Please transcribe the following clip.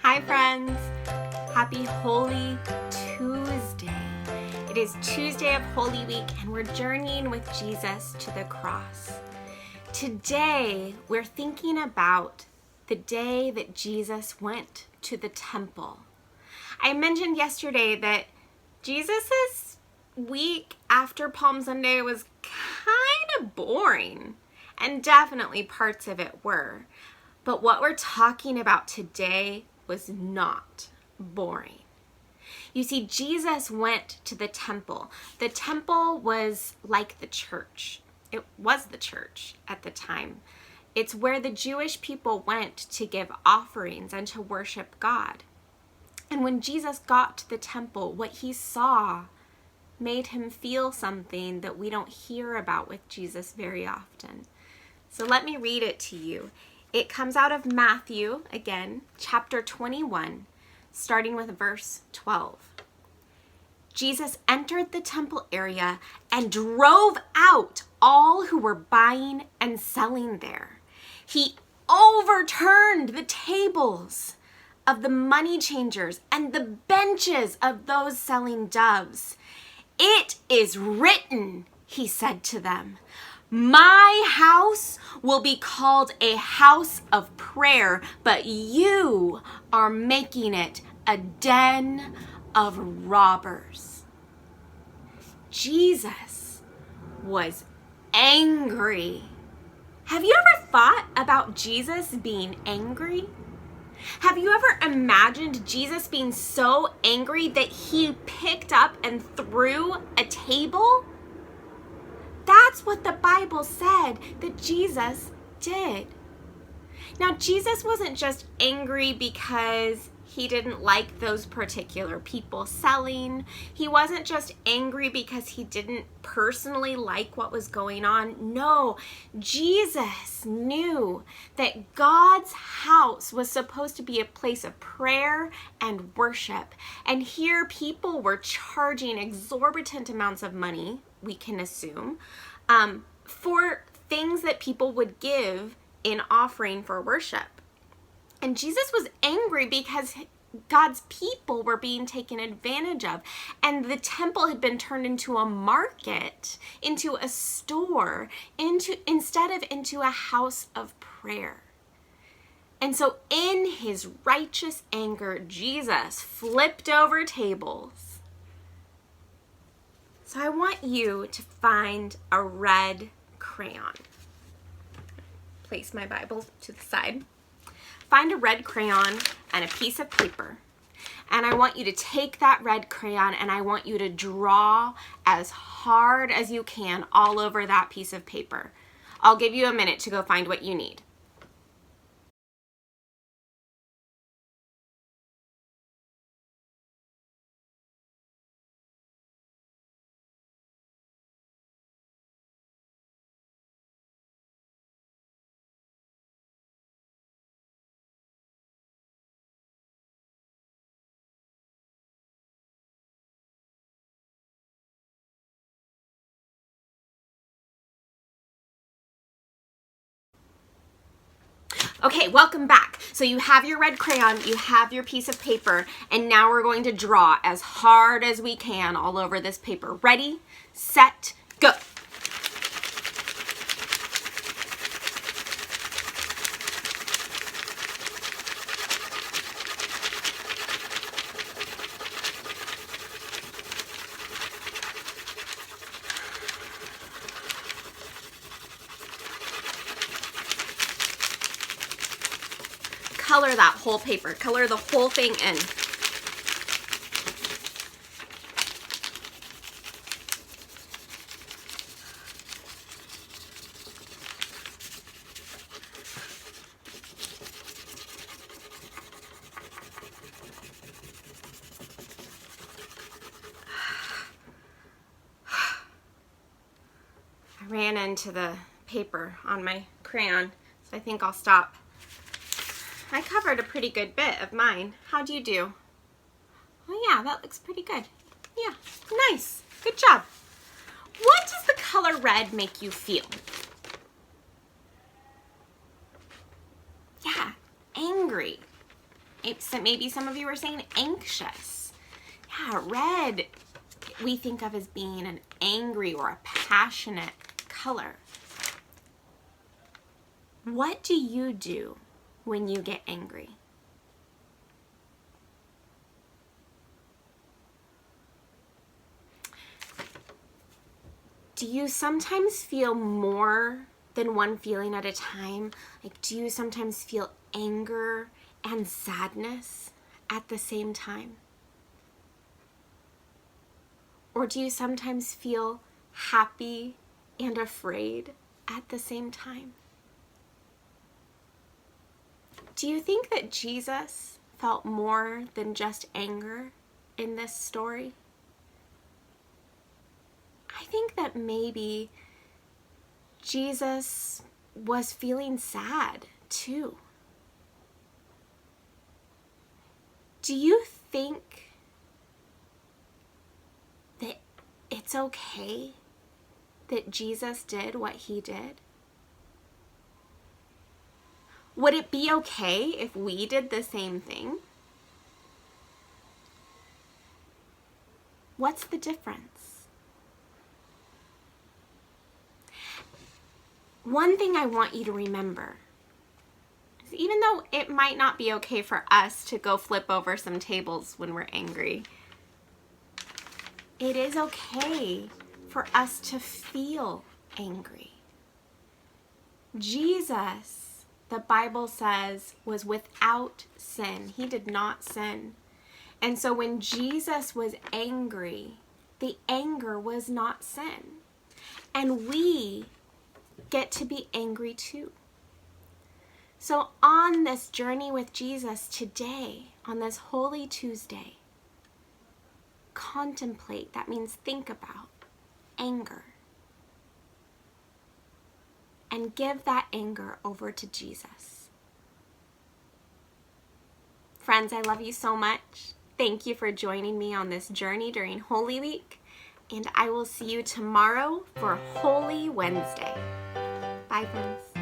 Hi friends, happy Holy Tuesday. It is Tuesday of Holy Week and we're journeying with Jesus to the cross. Today we're thinking about the day that Jesus went to the temple. I mentioned yesterday that Jesus's week after Palm Sunday was kind of boring, and definitely parts of it were. But what we're talking about today was not boring. You see, Jesus went to the temple. The temple was like the church. It was the church at the time. It's where the Jewish people went to give offerings and to worship God. And when Jesus got to the temple, what he saw made him feel something that we don't hear about with Jesus very often. So let me read it to you. It comes out of Matthew, again, chapter 21, starting with verse 12. Jesus entered the temple area and drove out all who were buying and selling there. He overturned the tables of the money changers and the benches of those selling doves. "It is written," he said to them, "My house will be called a house of prayer, but you are making it a den of robbers." Jesus was angry. Have you ever thought about Jesus being angry? Have you ever imagined Jesus being so angry that he picked up and threw a table? That's what the Bible said that Jesus did. Now, Jesus wasn't just angry because he didn't like those particular people selling. He wasn't just angry because he didn't personally like what was going on. No, Jesus knew that God's house was supposed to be a place of prayer and worship. And here people were charging exorbitant amounts of money, we can assume, for things that people would give in offering for worship. And Jesus was angry because God's people were being taken advantage of. And the temple had been turned into a market, into a store, instead of into a house of prayer. And so in his righteous anger, Jesus flipped over tables. So I want you to find a red crayon. Place my Bible to the side. Find a red crayon and a piece of paper. And I want you to take that red crayon and I want you to draw as hard as you can all over that piece of paper. I'll give you a minute to go find what you need. Okay, welcome back. So you have your red crayon, you have your piece of paper, and now we're going to draw as hard as we can all over this paper. Ready, set, go. Color that whole paper. Color the whole thing in. I ran into the paper on my crayon, so I think I'll stop. I covered a pretty good bit of mine. How'd you do? Oh yeah, that looks pretty good. Yeah, nice. Good job. What does the color red make you feel? Yeah, angry. Maybe some of you are saying anxious. Yeah, red we think of as being an angry or a passionate color. What do you do when you get angry? Do you sometimes feel more than one feeling at a time? Like, do you sometimes feel anger and sadness at the same time? Or do you sometimes feel happy and afraid at the same time? Do you think that Jesus felt more than just anger in this story? I think that maybe Jesus was feeling sad too. Do you think that it's okay that Jesus did what he did? Would it be okay if we did the same thing? What's the difference? One thing I want you to remember is even though it might not be okay for us to go flip over some tables when we're angry, it is okay for us to feel angry. Jesus, the Bible says, was without sin. He did not sin. And so when Jesus was angry, the anger was not sin. And we get to be angry too. So on this journey with Jesus today, on this Holy Tuesday, contemplate, that means think about, anger. And give that anger over to Jesus. Friends, I love you so much. Thank you for joining me on this journey during Holy Week. And I will see you tomorrow for Holy Wednesday. Bye, friends.